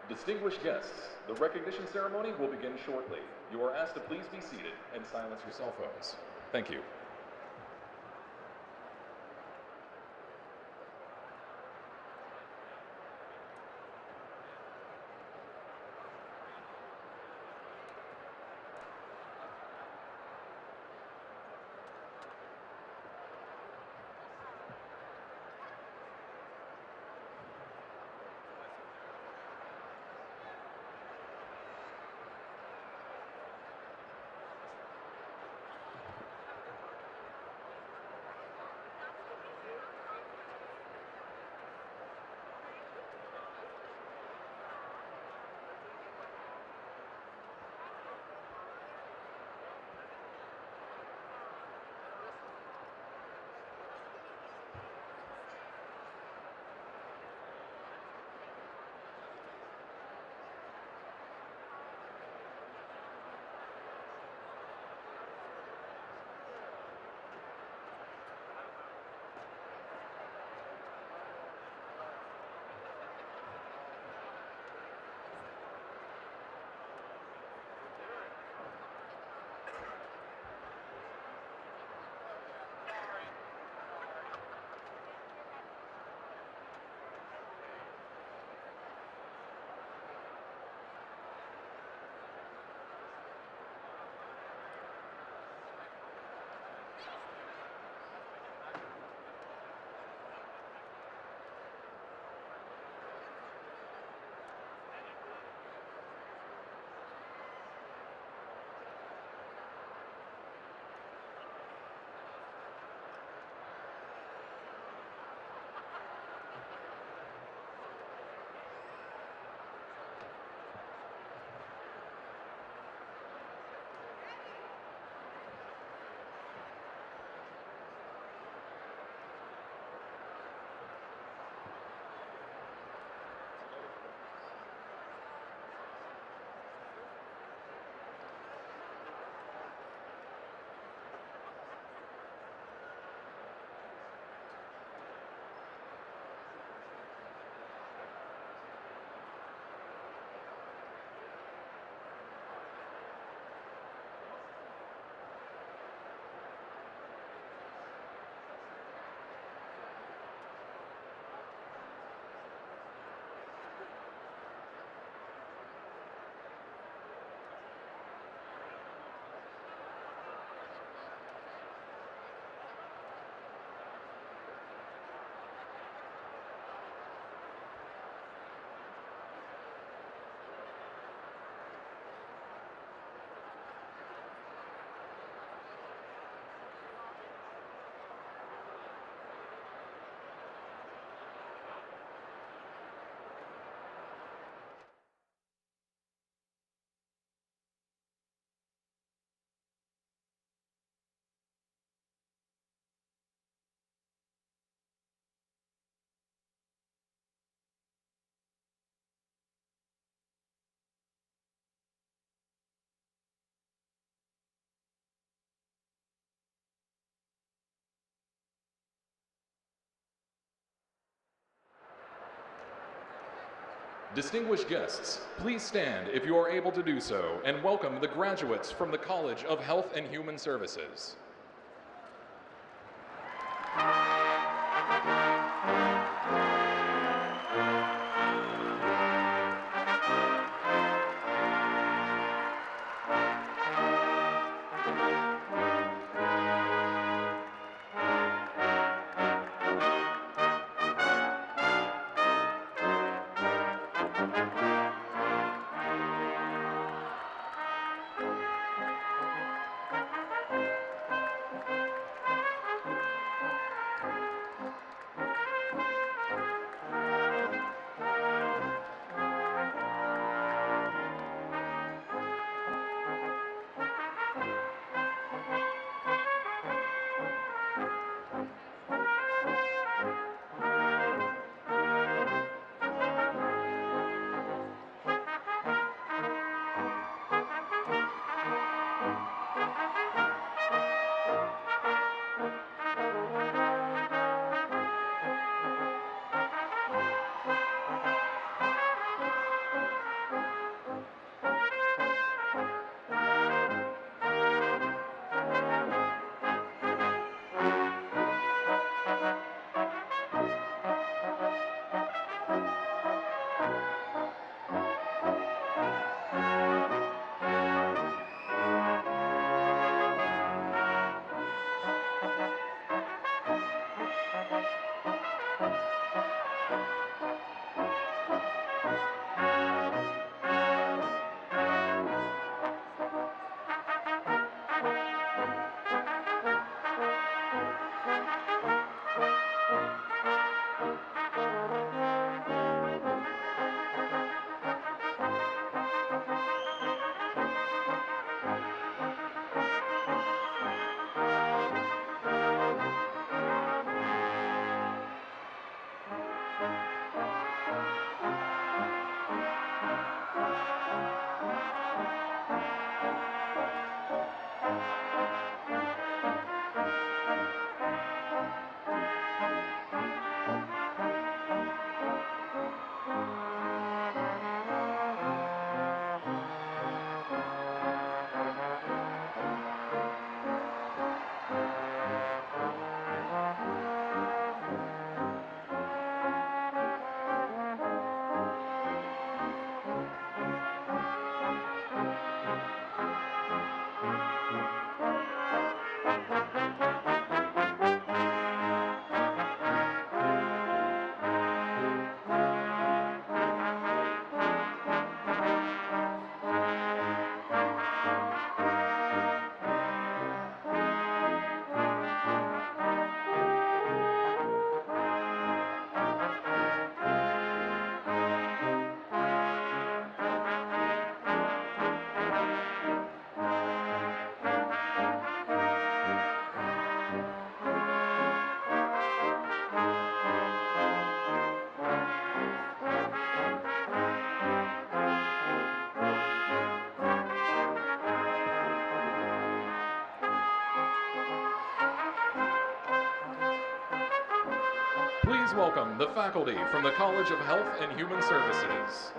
Distinguished guests, the recognition ceremony will begin shortly. You are asked to please be seated and silence your cell phones. Thank you. Distinguished guests, please stand if you are able to do so and welcome the graduates from the College of Health and Human Services. Please welcome the faculty from the College of Health and Human Services.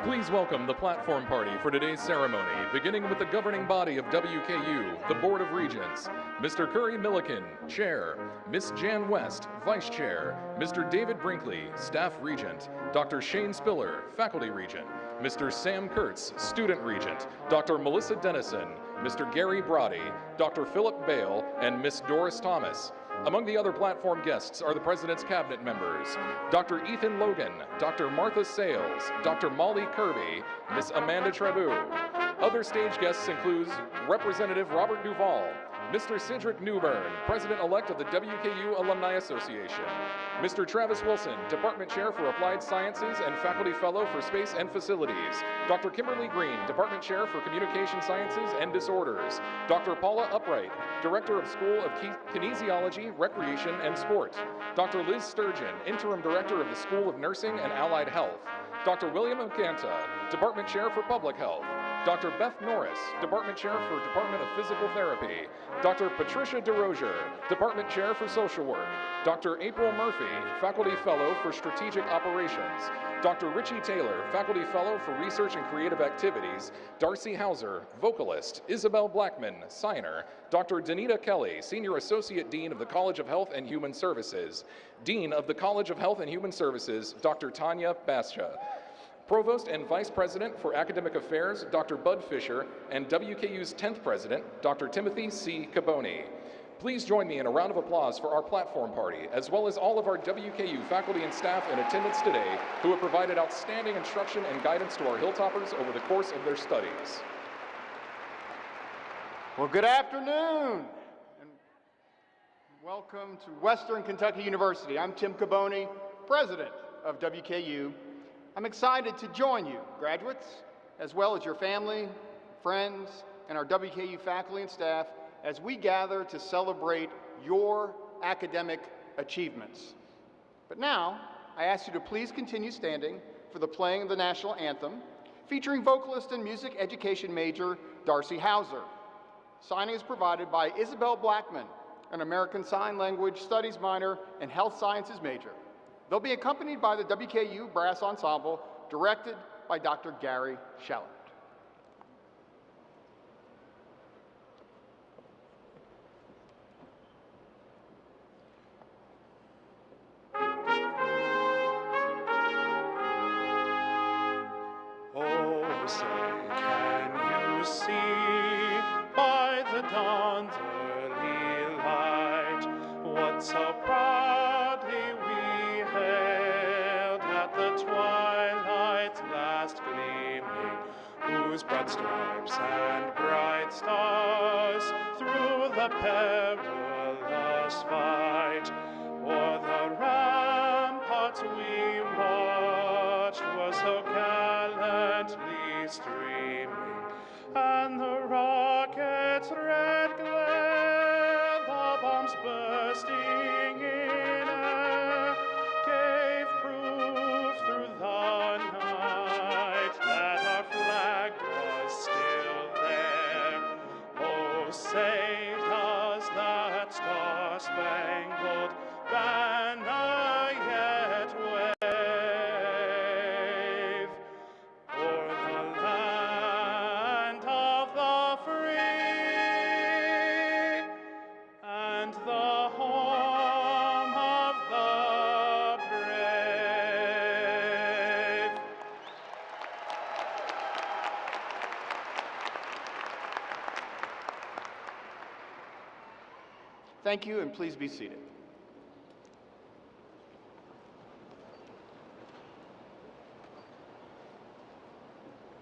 Please welcome the platform party for today's ceremony, beginning with the governing body of WKU, the Board of Regents, Mr. Curry Milliken, Chair, Miss Jan West, Vice Chair, Mr. David Brinkley, Staff Regent, Dr. Shane Spiller, Faculty Regent, Mr. Sam Kurtz, Student Regent, Dr. Melissa Dennison, Mr. Gary Brody, Dr. Philip Bale, and Miss Doris Thomas. Among the other platform guests are the President's Cabinet members, Dr. Ethan Logan, Dr. Martha Sales, Dr. Molly Kirby, Miss Amanda Trebu. Other stage guests include Representative Robert Duvall, Mr. Cedric Newbern, President-elect of the WKU Alumni Association, Mr. Travis Wilson, Department Chair for Applied Sciences and Faculty Fellow for Space and Facilities, Dr. Kimberly Green, Department Chair for Communication Sciences and Disorders, Dr. Paula Upright, Director of School of Kinesiology, Recreation, and Sport, Dr. Liz Sturgeon, Interim Director of the School of Nursing and Allied Health, Dr. William Ocanta, Department Chair for Public Health, Dr. Beth Norris, Department Chair for Department of Physical Therapy, Dr. Patricia DeRozier, Department Chair for Social Work, Dr. April Murphy, Faculty Fellow for Strategic Operations, Dr. Richie Taylor, Faculty Fellow for Research and Creative Activities, Darcy Hauser, Vocalist, Isabel Blackman, Signer, Dr. Danita Kelly, Senior Associate Dean of the College of Health and Human Services, Dean of the College of Health and Human Services, Dr. Tanya Bascha, Provost and Vice President for Academic Affairs, Dr. Bud Fisher, and WKU's 10th President, Dr. Timothy C. Caboni. Please join me in a round of applause for our platform party, as well as all of our WKU faculty and staff in attendance today who have provided outstanding instruction and guidance to our Hilltoppers over the course of their studies. Well, good afternoon, and welcome to Western Kentucky University. I'm Tim Caboni, President of WKU. I'm excited to join you, graduates, as well as your family, friends, and our WKU faculty and staff as we gather to celebrate your academic achievements. But now, I ask you to please continue standing for the playing of the national anthem, featuring vocalist and music education major Darcy Hauser. Signing is provided by Isabel Blackman, an American Sign Language Studies minor and Health Sciences major. They'll be accompanied by the WKU Brass Ensemble, directed by Dr. Gary Shallett. Oh, say, can you see by the dawn's early light what so proudly we hailed at the twilight's last gleaming, whose broad stripes and bright stars through the perilous fight o'er the ramparts we watched was so gallantly streaming, and the rocket's red glare, the bombs bursting in air, say, does that star-spangled banner yet wave o'er the land of the free and the home of the brave? Thank you, and please be seated.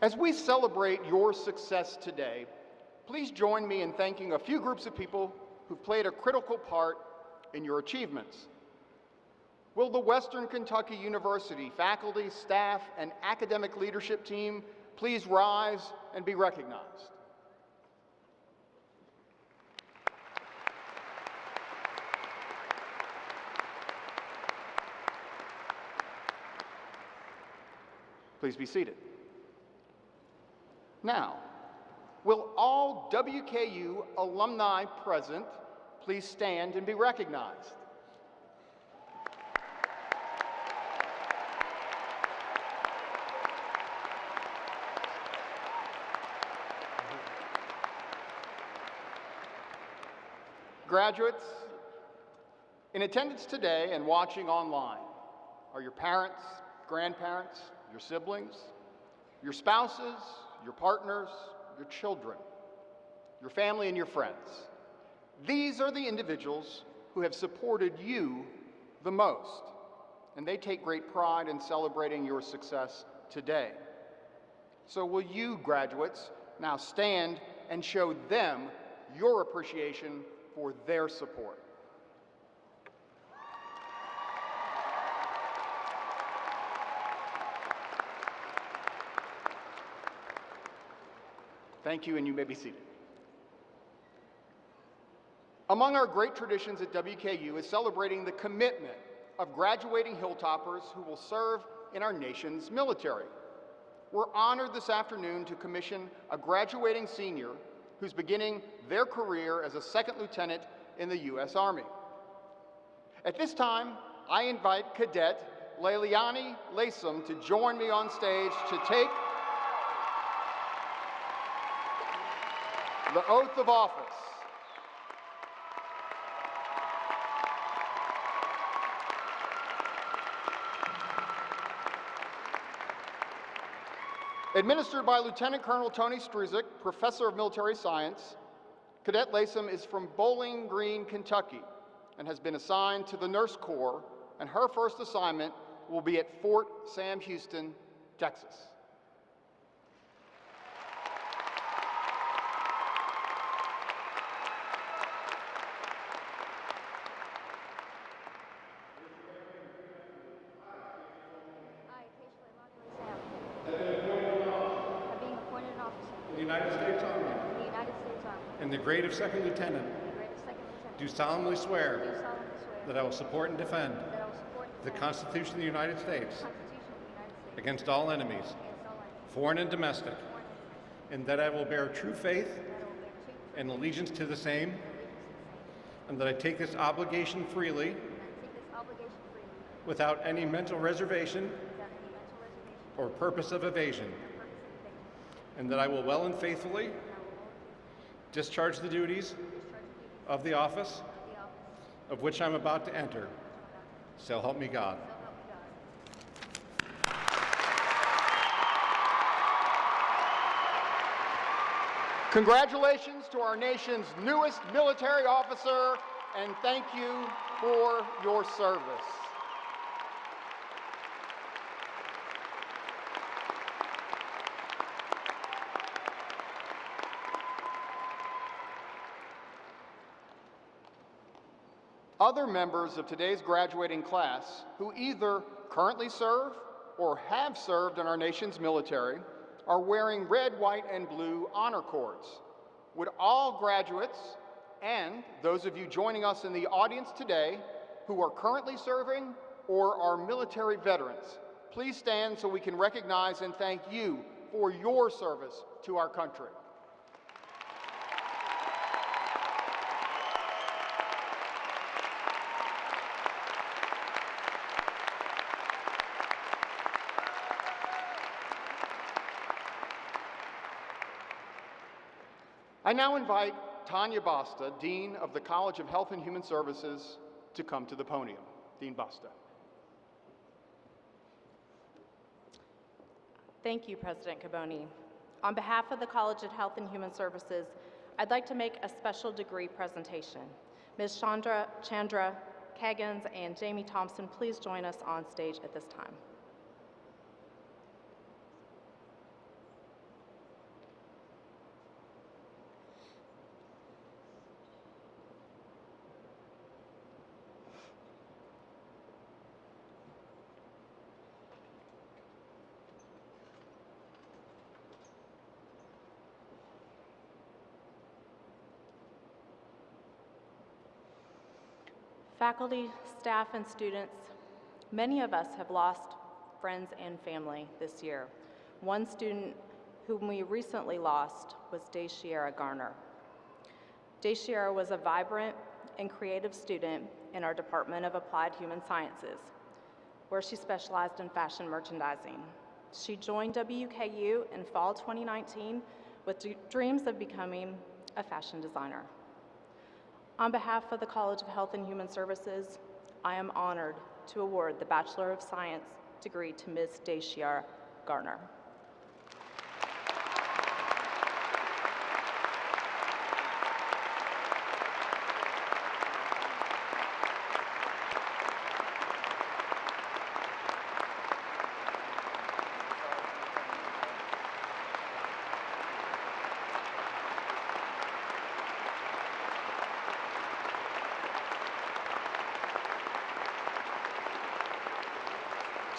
As we celebrate your success today, please join me in thanking a few groups of people who've played a critical part in your achievements. Will the Western Kentucky University faculty, staff, and academic leadership team please rise and be recognized? Please be seated. Now, will all WKU alumni present please stand and be recognized? Graduates, in attendance today and watching online are your parents, grandparents, your siblings, your spouses, your partners, your children, your family, and your friends. These are the individuals who have supported you the most, and they take great pride in celebrating your success today. So will you, graduates, now stand and show them your appreciation for their support. Thank you, and you may be seated. Among our great traditions at WKU is celebrating the commitment of graduating Hilltoppers who will serve in our nation's military. We're honored this afternoon to commission a graduating senior who's beginning their career as a second lieutenant in the U.S. Army. At this time, I invite Cadet Leiliani Latham to join me on stage to take the oath of office. Administered by Lieutenant Colonel Tony Struzik, Professor of Military Science, Cadet Latham is from Bowling Green, Kentucky, and has been assigned to the Nurse Corps, and her first assignment will be at Fort Sam Houston, Texas. In the grade of second lieutenant, do solemnly swear that I will support and defend the Constitution of the United States against all enemies, foreign and domestic, and that I will bear true faith and allegiance to the same, and that I take this obligation freely without any mental reservation or purpose of evasion, and that I will well and faithfully discharge the duties of the office of which I'm about to enter. So help me God. Congratulations to our nation's newest military officer, and thank you for your service. Other members of today's graduating class who either currently serve or have served in our nation's military are wearing red, white, and blue honor cords. Would all graduates and those of you joining us in the audience today who are currently serving or are military veterans, please stand so we can recognize and thank you for your service to our country. I now invite Tanya Basta, Dean of the College of Health and Human Services, to come to the podium. Dean Basta. Thank you, President Caboni. On behalf of the College of Health and Human Services, I'd like to make a special degree presentation. Ms. Chandra Kaggans and Jamie Thompson, please join us on stage at this time. Faculty, staff, and students, many of us have lost friends and family this year. One student whom we recently lost was Daciara Garner. Daciara was a vibrant and creative student in our Department of Applied Human Sciences, where she specialized in fashion merchandising. She joined WKU in fall 2019 with dreams of becoming a fashion designer. On behalf of the College of Health and Human Services, I am honored to award the Bachelor of Science degree to Ms. Daciara Garner.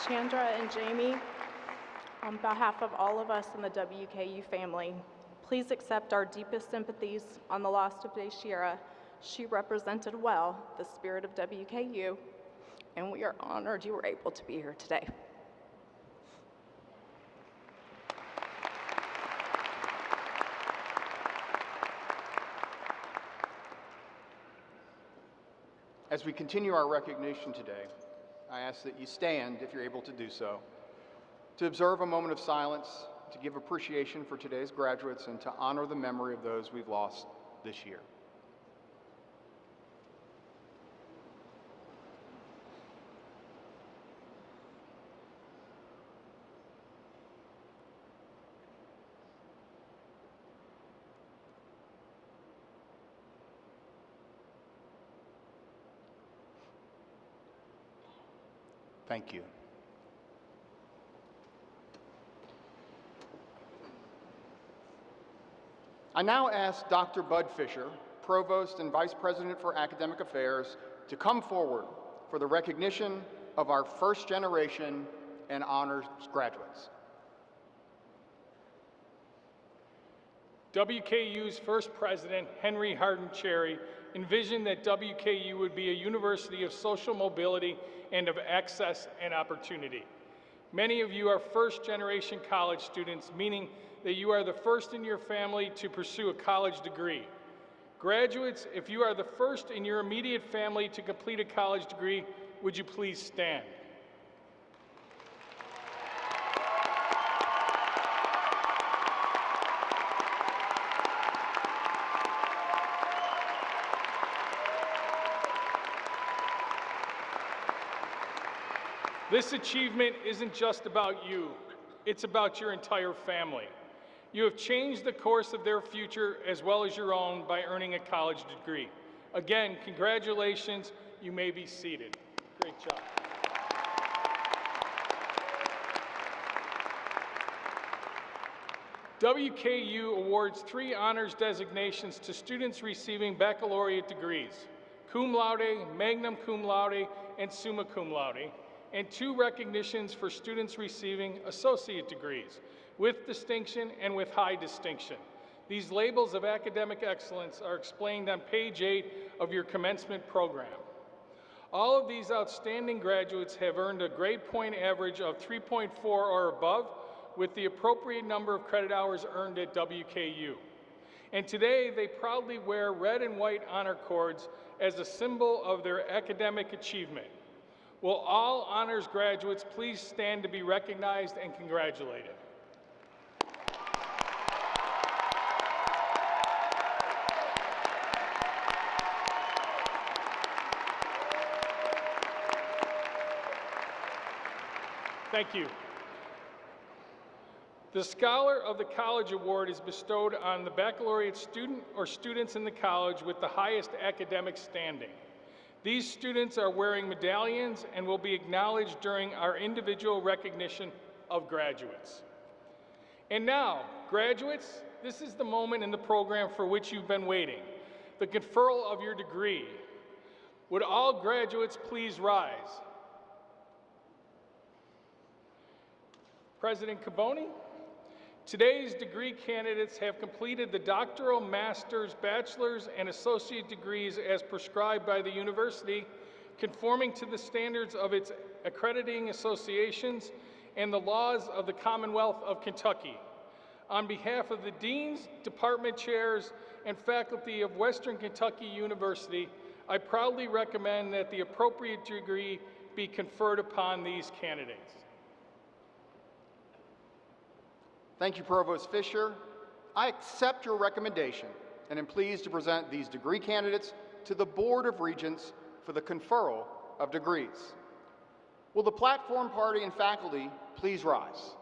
Chandra and Jamie, on behalf of all of us in the WKU family, please accept our deepest sympathies on the loss of Daciara. She represented well the spirit of WKU, and we are honored you were able to be here today. As we continue our recognition today, I ask that you stand, if you're able to do so, to observe a moment of silence, to give appreciation for today's graduates, and to honor the memory of those we've lost this year. Thank you. I now ask Dr. Bud Fisher, Provost and Vice President for Academic Affairs, to come forward for the recognition of our first generation and honors graduates. WKU's first president, Henry Hardin Cherry, envisioned that WKU would be a university of social mobility and of access and opportunity. Many of you are first-generation college students, meaning that you are the first in your family to pursue a college degree. Graduates, if you are the first in your immediate family to complete a college degree, would you please stand? This achievement isn't just about you, it's about your entire family. You have changed the course of their future as well as your own by earning a college degree. Again, congratulations, you may be seated. Great job. WKU awards 3 honors designations to students receiving baccalaureate degrees, cum laude, magna cum laude, and summa cum laude, and 2 recognitions for students receiving associate degrees, with distinction and with high distinction. These labels of academic excellence are explained on page 8 of your commencement program. All of these outstanding graduates have earned a grade point average of 3.4 or above, with the appropriate number of credit hours earned at WKU. And today, they proudly wear red and white honor cords as a symbol of their academic achievement. Will all honors graduates please stand to be recognized and congratulated? Thank you. The Scholar of the College Award is bestowed on the baccalaureate student or students in the college with the highest academic standing. These students are wearing medallions and will be acknowledged during our individual recognition of graduates. And now, graduates, this is the moment in the program for which you've been waiting, the conferral of your degree. Would all graduates please rise? President Caboni, today's degree candidates have completed the doctoral, master's, bachelor's, and associate degrees as prescribed by the university, conforming to the standards of its accrediting associations and the laws of the Commonwealth of Kentucky. On behalf of the deans, department chairs, and faculty of Western Kentucky University, I proudly recommend that the appropriate degree be conferred upon these candidates. Thank you, Provost Fisher. I accept your recommendation and am pleased to present these degree candidates to the Board of Regents for the conferral of degrees. Will the platform party and faculty please rise?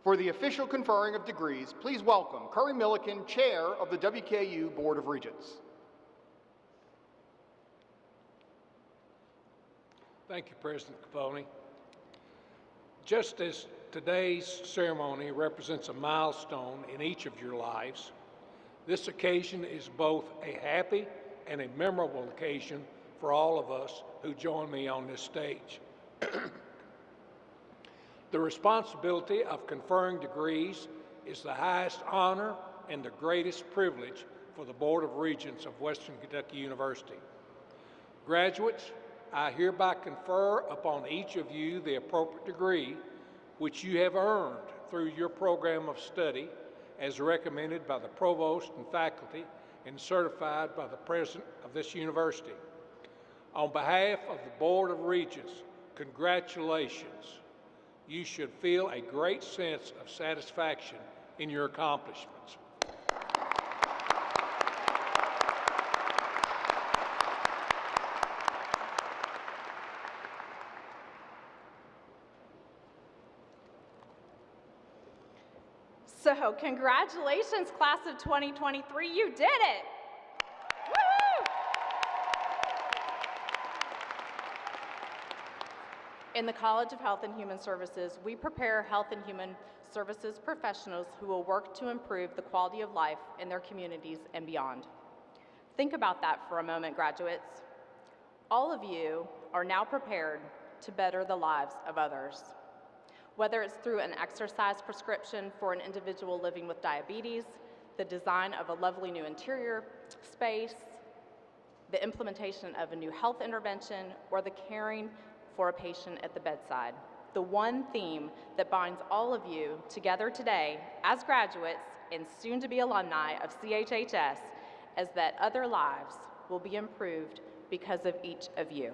For the official conferring of degrees, please welcome Curry Milliken, Chair of the WKU Board of Regents. Thank you, President Capone. Just as today's ceremony represents a milestone in each of your lives, this occasion is both a happy and a memorable occasion for all of us who join me on this stage. The responsibility of conferring degrees is the highest honor and the greatest privilege for the Board of Regents of Western Kentucky University. Graduates, I hereby confer upon each of you the appropriate degree which you have earned through your program of study as recommended by the provost and faculty and certified by the president of this university. On behalf of the Board of Regents, congratulations. You should feel a great sense of satisfaction in your accomplishments. So, congratulations, class of 2023, you did it! Woo! In the College of Health and Human Services, we prepare health and human services professionals who will work to improve the quality of life in their communities and beyond. Think about that for a moment, graduates. All of you are now prepared to better the lives of others. Whether it's through an exercise prescription for an individual living with diabetes, the design of a lovely new interior space, the implementation of a new health intervention, or the caring for a patient at the bedside. The one theme that binds all of you together today as graduates and soon to be alumni of CHHS is that other lives will be improved because of each of you.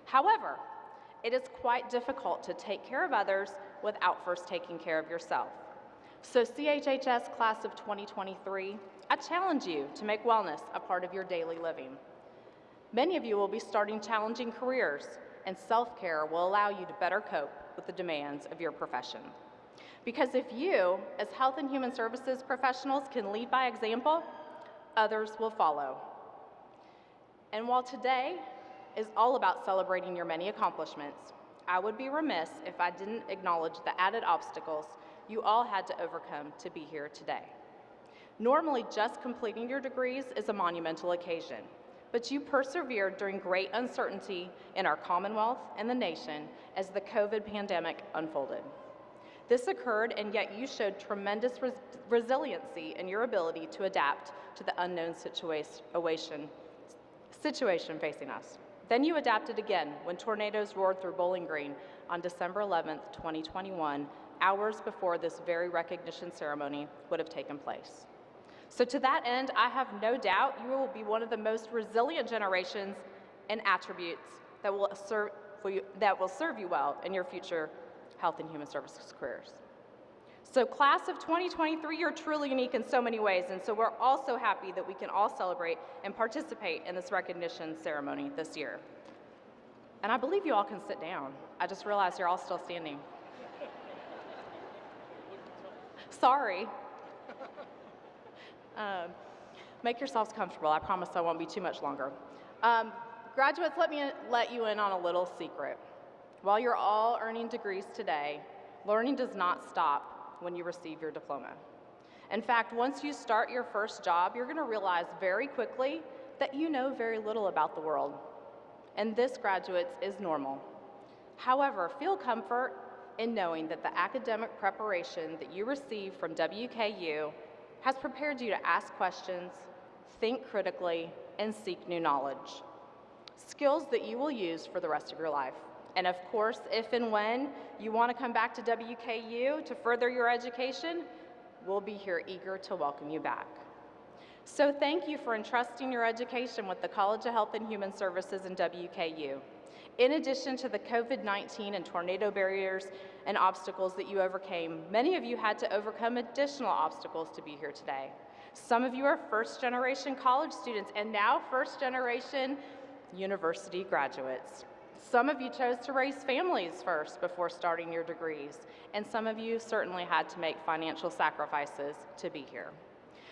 However, it is quite difficult to take care of others without first taking care of yourself. So CHHS class of 2023, I challenge you to make wellness a part of your daily living. Many of you will be starting challenging careers, and self-care will allow you to better cope with the demands of your profession. Because if you, as health and human services professionals, can lead by example, others will follow. And while today is all about celebrating your many accomplishments, I would be remiss if I didn't acknowledge the added obstacles you all had to overcome to be here today. Normally, just completing your degrees is a monumental occasion, but you persevered during great uncertainty in our Commonwealth and the nation as the COVID pandemic unfolded. This occurred, and yet you showed tremendous resiliency in your ability to adapt to the unknown situation facing us. Then you adapted again when tornadoes roared through Bowling Green on December 11th, 2021, hours before this very recognition ceremony would have taken place. So to that end, I have no doubt you will be one of the most resilient generations and attributes that will serve you well in your future health and human services careers. So class of 2023, you're truly unique in so many ways, and so we're also happy that we can all celebrate and participate in this recognition ceremony this year. And I believe you all can sit down. I just realized you're all still standing. Sorry. Make yourselves comfortable. I promise I won't be too much longer. Graduates, let me let you in on a little secret. While you're all earning degrees today, learning does not stop when you receive your diploma. In fact, once you start your first job, you're going to realize very quickly that you know very little about the world. And this, graduates, is normal. However, feel comfort in knowing that the academic preparation that you receive from WKU has prepared you to ask questions, think critically, and seek new knowledge. Skills that you will use for the rest of your life. And of course, if and when you want to come back to WKU to further your education, we'll be here eager to welcome you back. So thank you for entrusting your education with the College of Health and Human Services in WKU. In addition to the COVID-19 and tornado barriers and obstacles that you overcame, many of you had to overcome additional obstacles to be here today. Some of you are first-generation college students and now first-generation university graduates. Some of you chose to raise families first before starting your degrees, and some of you certainly had to make financial sacrifices to be here.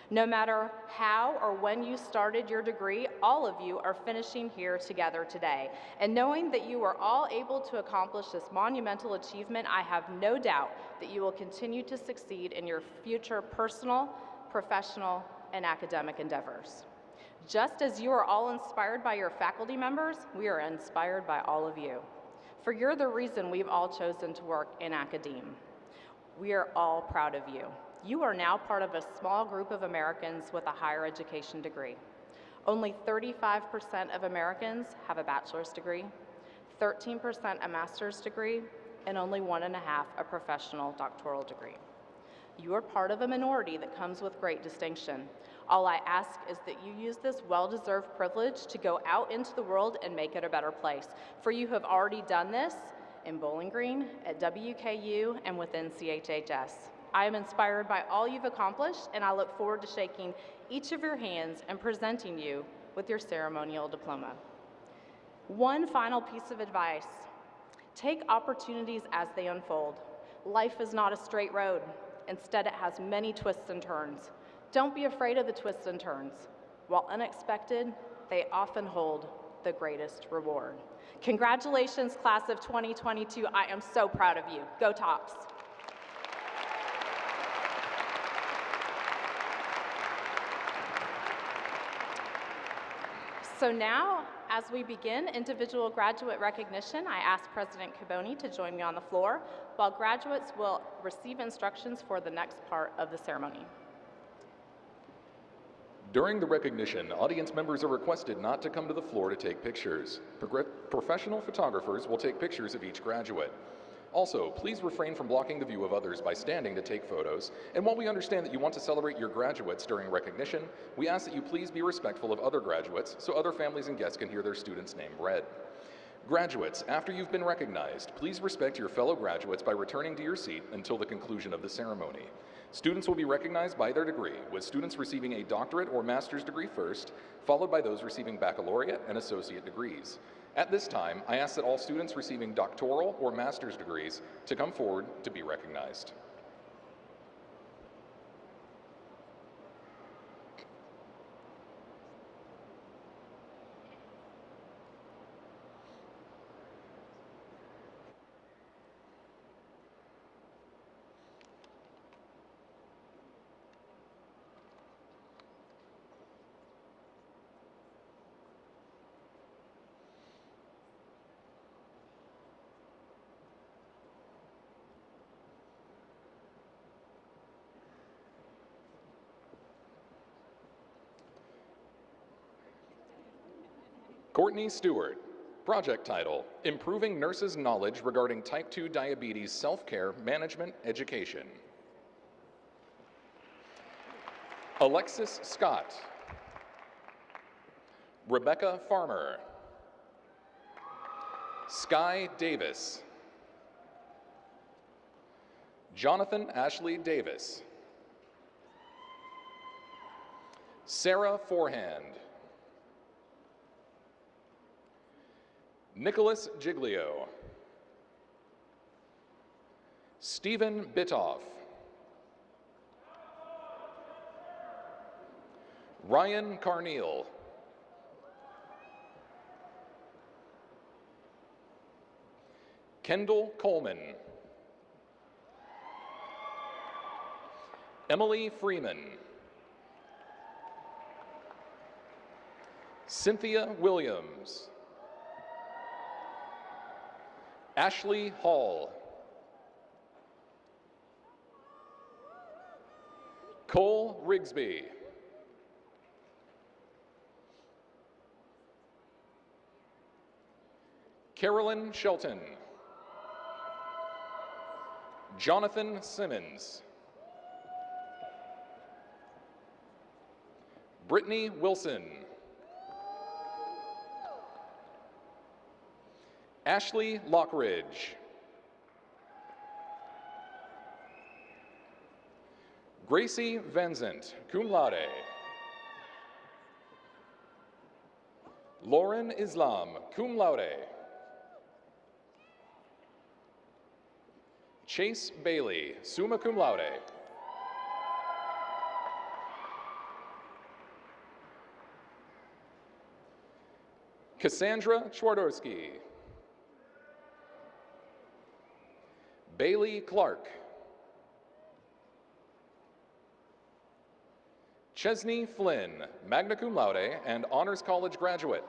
No matter how or when you started your degree, all of you are finishing here together today. And knowing that you are all able to accomplish this monumental achievement, I have no doubt that you will continue to succeed in your future personal, professional, and academic endeavors. Just as you are all inspired by your faculty members, we are inspired by all of you. For you're the reason we've all chosen to work in academia. We are all proud of you. You are now part of a small group of Americans with a higher education degree. Only 35% of Americans have a bachelor's degree, 13% a master's degree, and only 1.5% a professional doctoral degree. You are part of a minority that comes with great distinction. All I ask is that you use this well-deserved privilege to go out into the world and make it a better place. For you have already done this in Bowling Green, at WKU, and within CHHS. I am inspired by all you've accomplished, and I look forward to shaking each of your hands and presenting you with your ceremonial diploma. One final piece of advice: take opportunities as they unfold. Life is not a straight road. Instead, it has many twists and turns. Don't be afraid of the twists and turns. While unexpected, they often hold the greatest reward. Congratulations, class of 2022. I am so proud of you. Go Tops. So now, as we begin individual graduate recognition, I ask President Caboni to join me on the floor, while graduates will receive instructions for the next part of the ceremony. During the recognition, audience members are requested not to come to the floor to take pictures. Professional photographers will take pictures of each graduate. Also, please refrain from blocking the view of others by standing to take photos. And while we understand that you want to celebrate your graduates during recognition, we ask that you please be respectful of other graduates so other families and guests can hear their student's name read. Graduates, after you've been recognized, please respect your fellow graduates by returning to your seat until the conclusion of the ceremony. Students will be recognized by their degree, with students receiving a doctorate or master's degree first, followed by those receiving baccalaureate and associate degrees. At this time, I ask that all students receiving doctoral or master's degrees to come forward to be recognized. Courtney Stewart. Project title: Improving Nurses' Knowledge Regarding Type 2 Diabetes Self-Care Management Education. Alexis Scott. Rebecca Farmer. Sky Davis. Jonathan Ashley Davis. Sarah Forehand. Nicholas Giglio. Stephen Bitoff. Ryan Carneal. Kendall Coleman. Emily Freeman. Cynthia Williams. Ashley Hall. Cole Rigsby. Carolyn Shelton. Jonathan Simmons. Brittany Wilson. Ashley Lockridge. Gracie Venzant, cum laude. Lauren Islam, cum laude. Chase Bailey, summa cum laude. Cassandra Twardowski. Bailey Clark. Chesney Flynn, magna cum laude and Honors College graduate.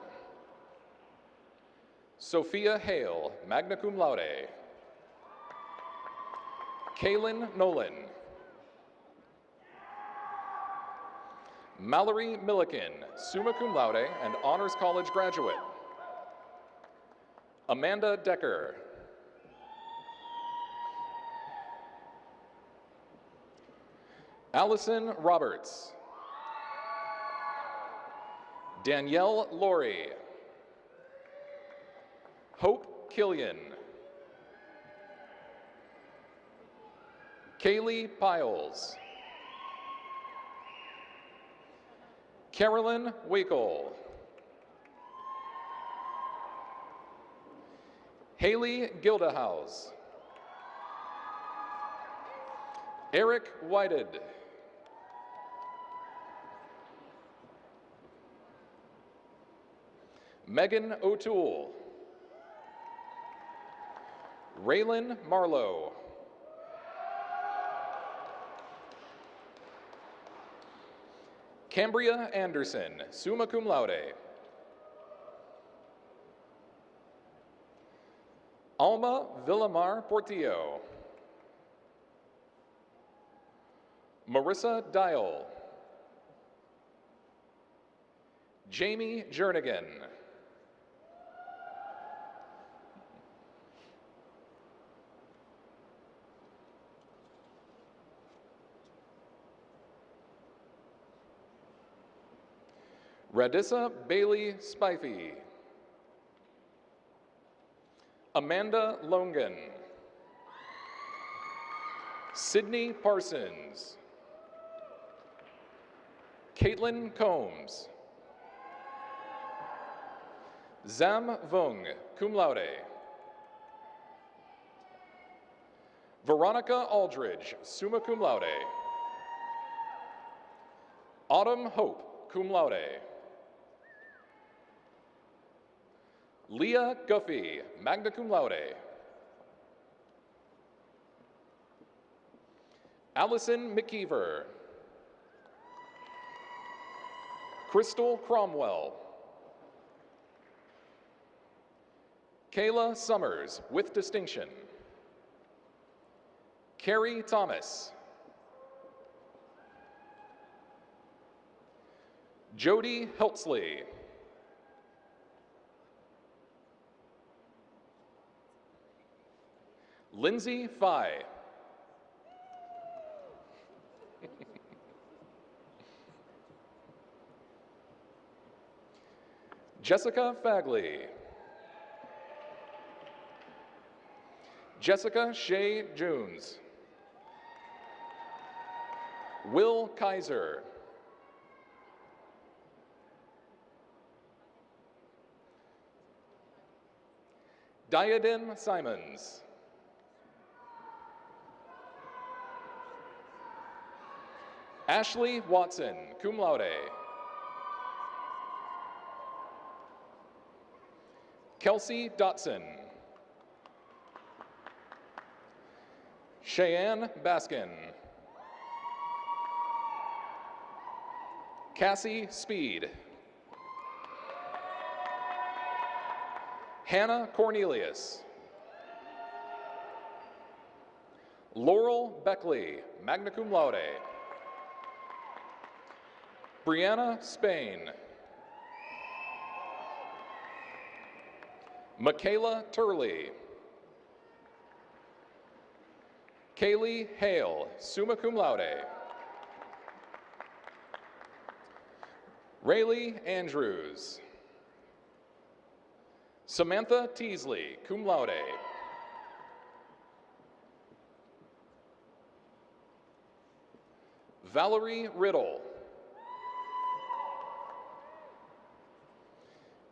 Sophia Hale, magna cum laude. Kaylin Nolan. Mallory Milliken, summa cum laude and Honors College graduate. Amanda Decker. Allison Roberts. Danielle Laurie. Hope Killian. Kaylee Piles. Carolyn Wakel. Haley Gildehouse. Eric Whited. Megan O'Toole. Raylan Marlowe. Cambria Anderson, summa cum laude. Alma Villamar Portillo. Marissa Dial. Jamie Jernigan. Radissa Bailey Spivey. Amanda Longan. Sydney Parsons. Caitlin Combs. Zam Vung, cum laude. Veronica Aldridge, summa cum laude. Autumn Hope, cum laude. Leah Guffey, magna cum laude. Allison McKeever. Crystal Cromwell. Kayla Summers, with distinction. Carrie Thomas. Jody Heltsley. Lindsay Fye. Jessica Fagley. Jessica Shea Jones. Will Kaiser. Diadem Simons. Ashley Watson, cum laude. Kelsey Dotson. Cheyenne Baskin. Cassie Speed. Hannah Cornelius. Laurel Beckley, magna cum laude. Brianna Spain. Michaela Turley. Kaylee Hale, summa cum laude. Rayleigh Andrews. Samantha Teasley, cum laude. Valerie Riddle.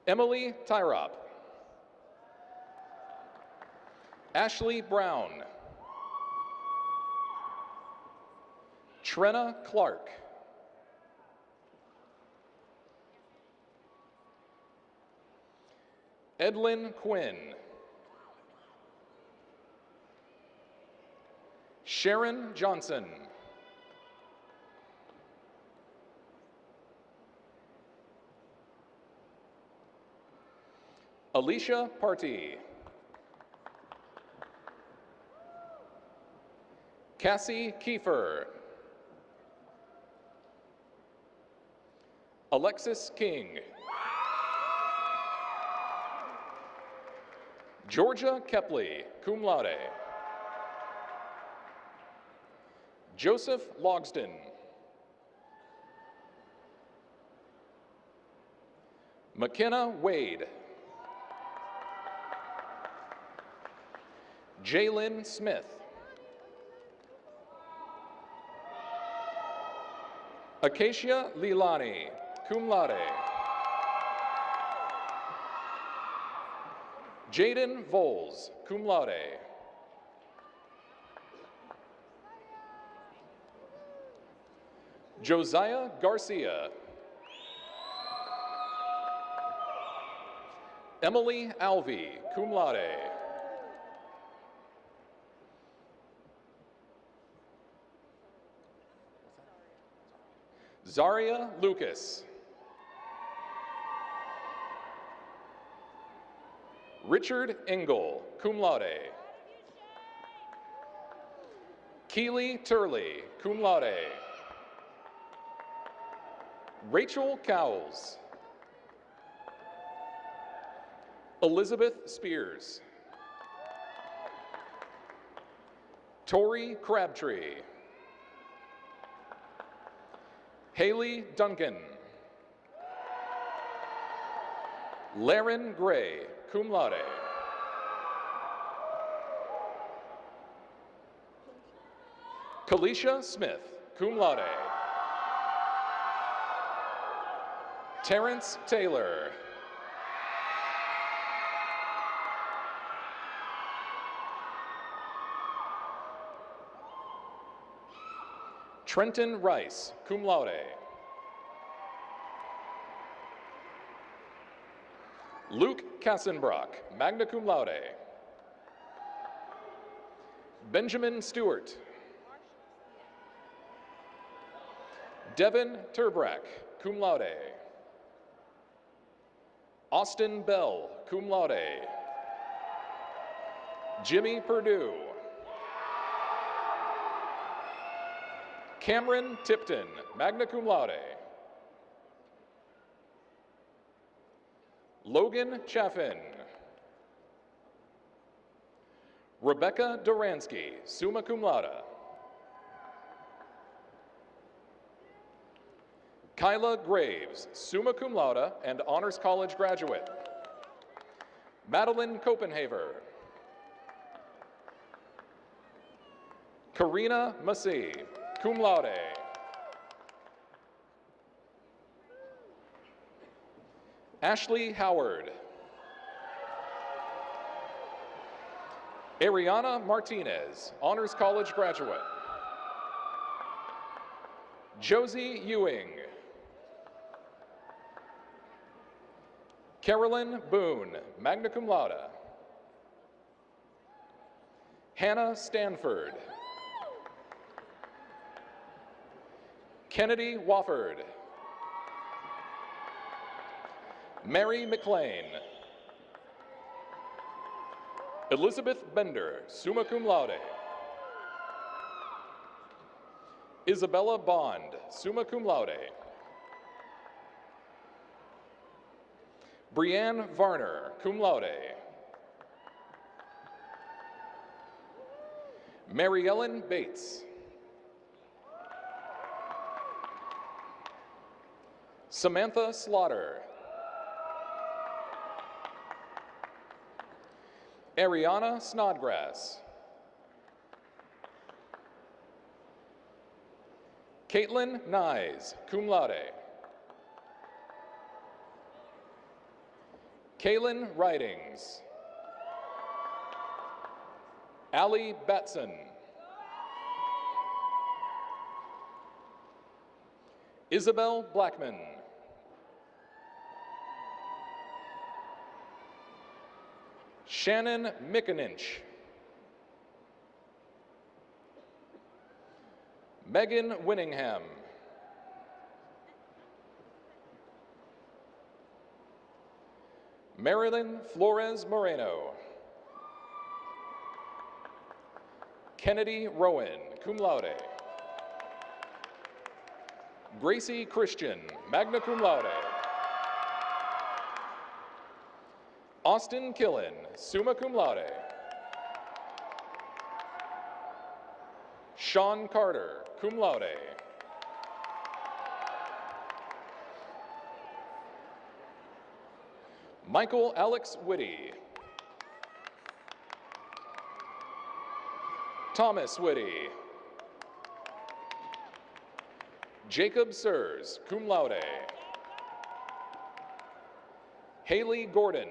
Emily Tyrop. Ashley Brown. Trenna Clark. Edlyn Quinn. Sharon Johnson. Alicia Partee. Cassie Kiefer. Alexis King. Georgia Kepley, cum laude. Joseph Logston. McKenna Wade. Jalen Smith. Acacia Lilani, cum laude. Jaden Voles, cum laude. Josiah Garcia. Emily Alvey, cum laude. Zaria Lucas. Richard Engel, cum laude. Keely Turley, cum laude. Rachel Cowles. Elizabeth Spears. Tori Crabtree. Haley Duncan. Laren Gray, cum laude. Kalisha Smith, cum laude. Terrence Taylor. Trenton Rice, cum laude. Luke Kassenbrock, magna cum laude. Benjamin Stewart. Devin Turbrack, cum laude. Austin Bell, cum laude. Jimmy Perdue. Cameron Tipton, magna cum laude. Logan Chaffin. Rebecca Doransky, summa cum laude. Kyla Graves, summa cum laude and Honors College graduate. Madeline Copenhaver. Karina Massey, cum laude. Ashley Howard. Ariana Martinez, Honors College graduate. Josie Ewing. Carolyn Boone, magna cum laude. Hannah Stanford. Kennedy Wofford. Mary McLean. Elizabeth Bender, summa cum laude. Isabella Bond, summa cum laude. Brianne Varner, cum laude. Mary Ellen Bates. Samantha Slaughter. Ariana Snodgrass. Caitlin Nyes, cum laude. Kaylin Ridings. Allie Batson. Isabel Blackman. Shannon Mickaninch. Megan Winningham. Marilyn Flores Moreno. Kennedy Rowan, cum laude. Gracie Christian, magna cum laude. Austin Killen, summa cum laude. Sean Carter, cum laude. Michael Alex Whitty. Thomas Whitty. Jacob Sears, cum laude. Haley Gordon.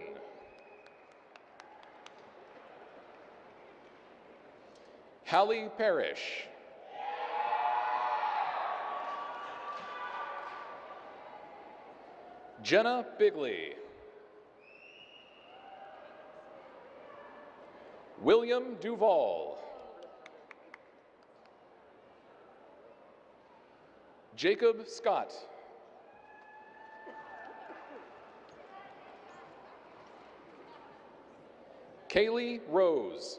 Hallie Parrish. Jenna Bigley. William Duval. Jacob Scott. Kaylee Rose.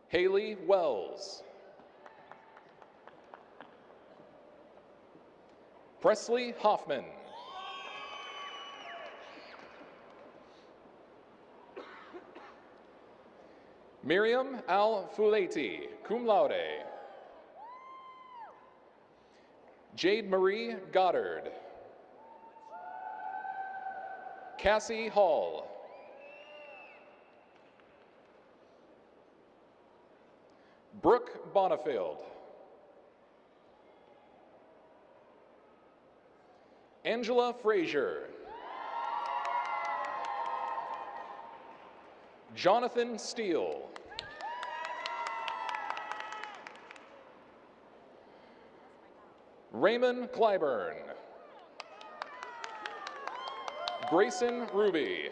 Haley Wells. Presley Hoffman. Miriam Al-Fuleti, cum laude. Jade Marie Goddard. Cassie Hall. Brooke Bonifield. Angela Frazier. Jonathan Steele. Raymond Clyburn. Grayson Ruby.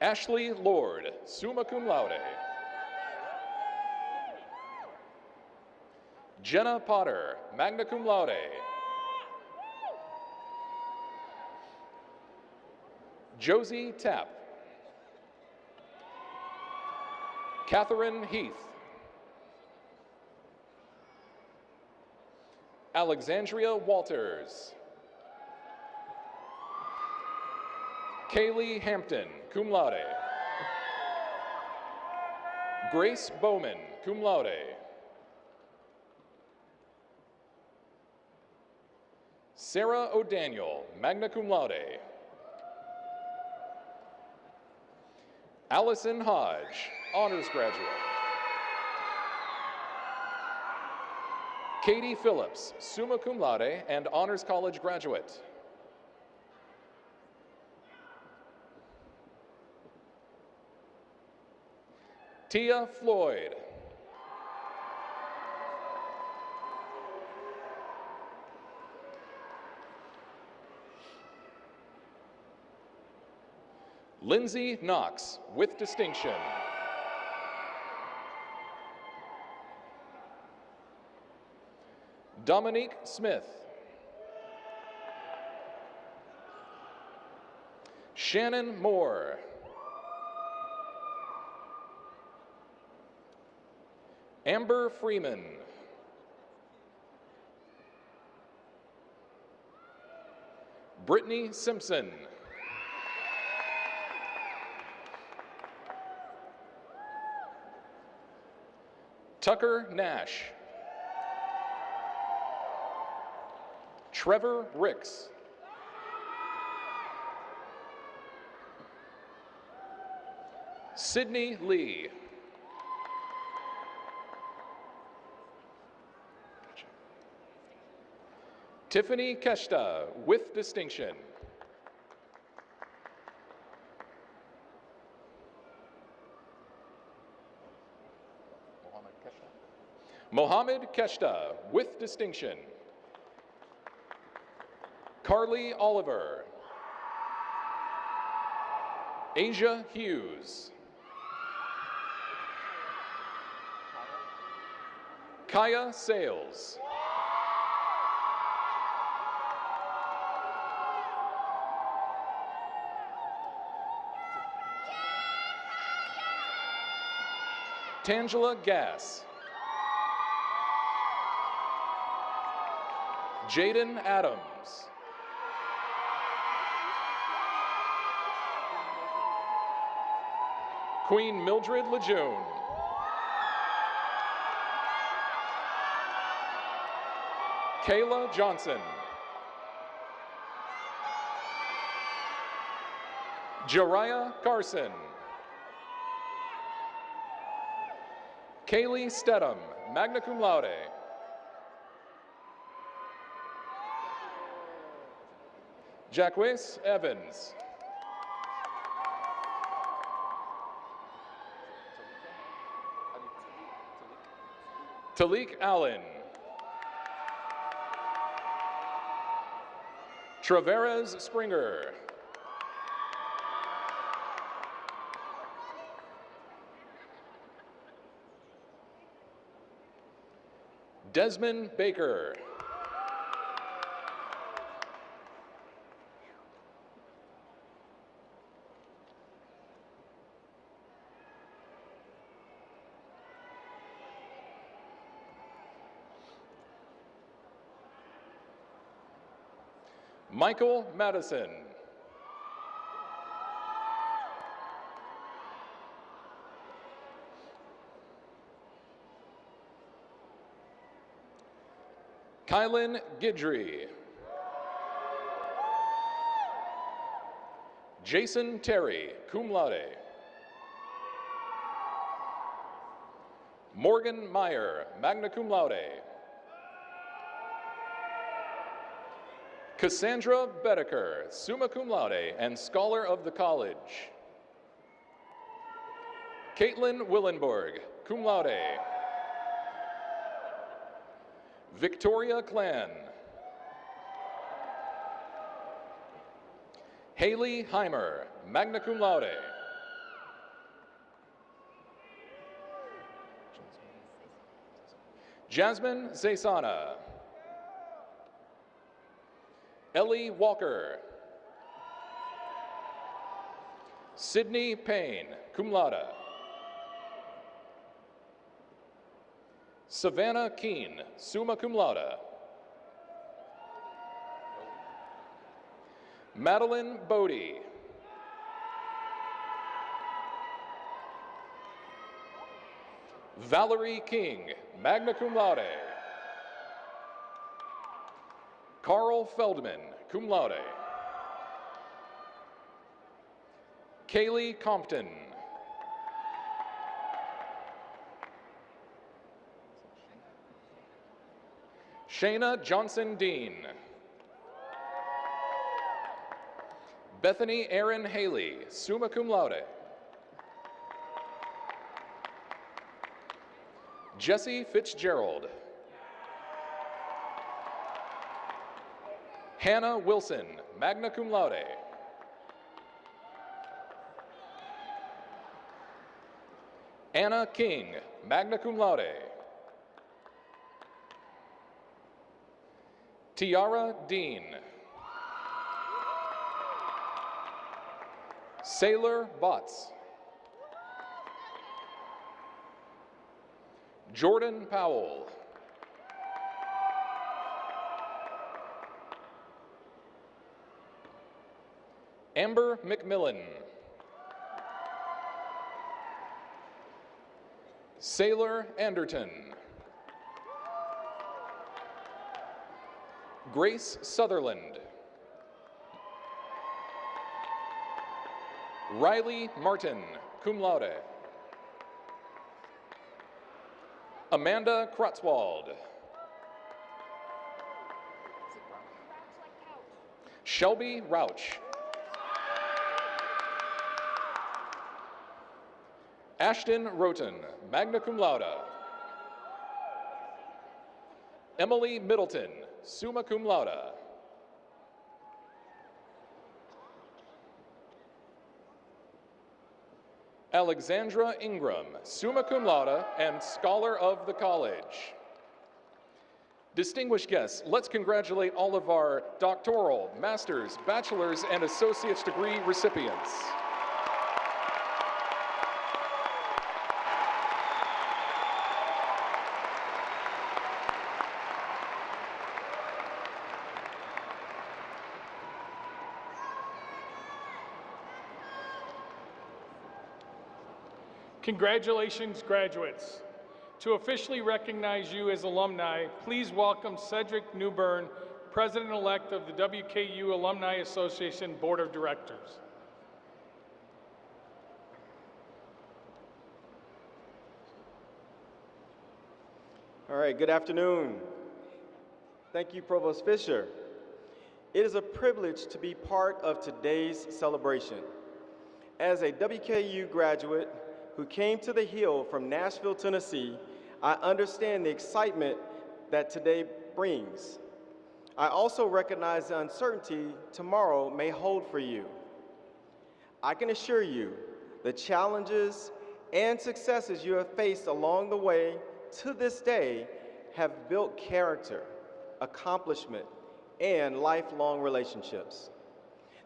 Ashley Lord, summa cum laude. Jenna Potter, magna cum laude. Josie Tapp. Catherine Heath. Alexandria Walters. Kaylee Hampton, cum laude. Grace Bowman, cum laude. Sarah O'Daniel, magna cum laude. Allison Hodge, honors graduate. Katie Phillips, summa cum laude and Honors College graduate. Tia Floyd. Lindsay Knox, with distinction. Dominique Smith. Shannon Moore. Amber Freeman. Brittany Simpson. Tucker Nash. Trevor Ricks. Sydney Lee. Tiffany Keshta, with distinction. Mohammed Keshta, with distinction. Carly Oliver. Asia Hughes. Kaya Sales. Tangela Gass. Jaden Adams. Queen Mildred Lejeune. Kayla Johnson. Jariah Carson. Kaylee Stedham, magna cum laude. Jacquez Evans. Talik Allen. Traveras Springer. Desmond Baker. Michael Madison. Kylan Gidry. Jason Terry, cum laude. Morgan Meyer, magna cum laude. Cassandra Bedeker, summa cum laude and scholar of the college. Caitlin Willenborg, cum laude. Victoria Clan. Haley Heimer, magna cum laude. Jasmine Zaysana. Ellie Walker. Sydney Payne, cum laude. Savannah Keene, summa cum laude. Madeline Bodie. Valerie King, magna cum laude. Carl Feldman, cum laude. Kaylee Compton. Shayna Johnson Dean. Bethany Erin Haley, summa cum laude. Jesse Fitzgerald. Hannah Wilson, magna cum laude. Anna King, magna cum laude. Tiara Dean. Sailor Botts. Jordan Powell. Amber McMillan. Sailor Anderton. Grace Sutherland. Riley Martin, cum laude. Amanda Kratzwald. Shelby Rauch. Ashton Roten, magna cum laude. Emily Middleton, summa cum laude. Alexandra Ingram, summa cum laude and Scholar of the College. Distinguished guests, let's congratulate all of our doctoral, master's, bachelor's, and associate's degree recipients. Congratulations, graduates. To officially recognize you as alumni, please welcome Cedric Newbern, President-elect of the WKU Alumni Association Board of Directors. All right, good afternoon. Thank you, Provost Fisher. It is a privilege to be part of today's celebration. As a WKU graduate who came to the Hill from Nashville, Tennessee, I understand the excitement that today brings. I also recognize the uncertainty tomorrow may hold for you. I can assure you the challenges and successes you have faced along the way to this day have built character, accomplishment, and lifelong relationships.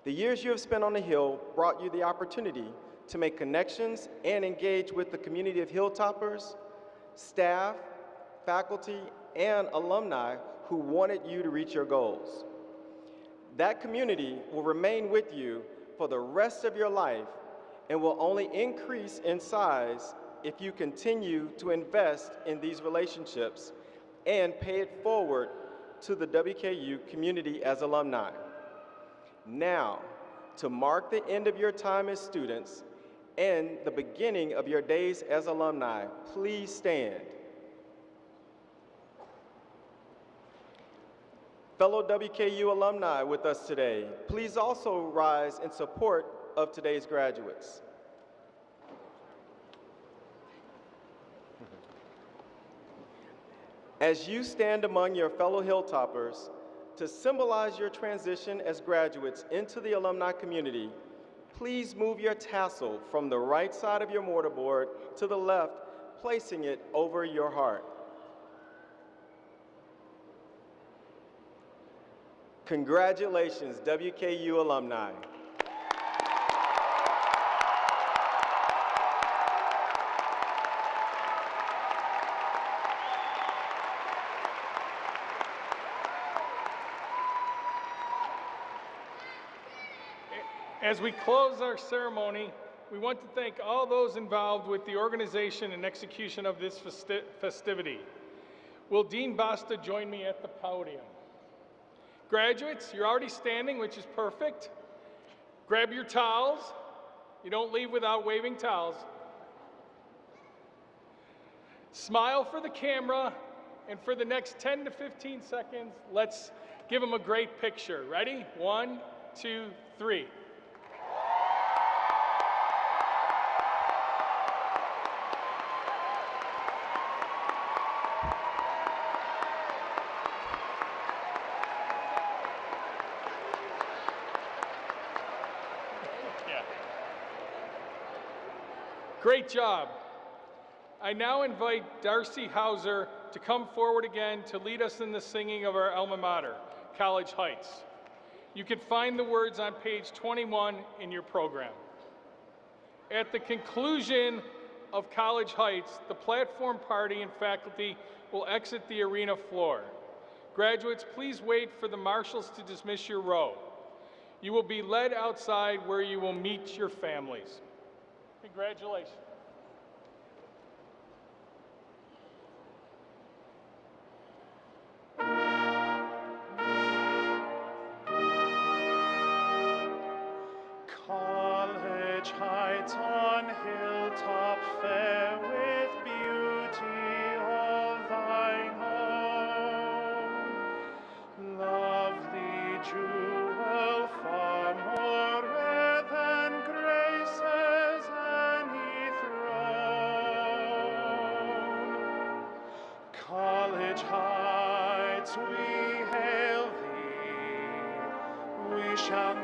The years you have spent on the Hill brought you the opportunity to make connections and engage with the community of Hilltoppers, staff, faculty, and alumni who wanted you to reach your goals. That community will remain with you for the rest of your life and will only increase in size if you continue to invest in these relationships and pay it forward to the WKU community as alumni. Now, to mark the end of your time as students and the beginning of your days as alumni, please stand. Fellow WKU alumni with us today, please also rise in support of today's graduates. As you stand among your fellow Hilltoppers, to symbolize your transition as graduates into the alumni community, please move your tassel from the right side of your mortarboard to the left, placing it over your heart. Congratulations, WKU alumni. As we close our ceremony, we want to thank all those involved with the organization and execution of this festivity. Will Dean Basta join me at the podium? Graduates, you're already standing, which is perfect. Grab your towels. You don't leave without waving towels. Smile for the camera And for the next 10 to 15 seconds, let's give them a great picture. Ready? 1, 2, 3. Yeah. Great job. I now invite Darcy Hauser to come forward again to lead us in the singing of our alma mater, College Heights. You can find the words on page 21 in your program. At the conclusion of College Heights, the platform party and faculty will exit the arena floor. Graduates, please wait for the marshals to dismiss your row. You will be led outside where you will meet your families. Congratulations. College Heights on hilltop fair with beauty of thine own. Lovely jewel, far more rare than graces any throne. College Heights, we hail thee, we shall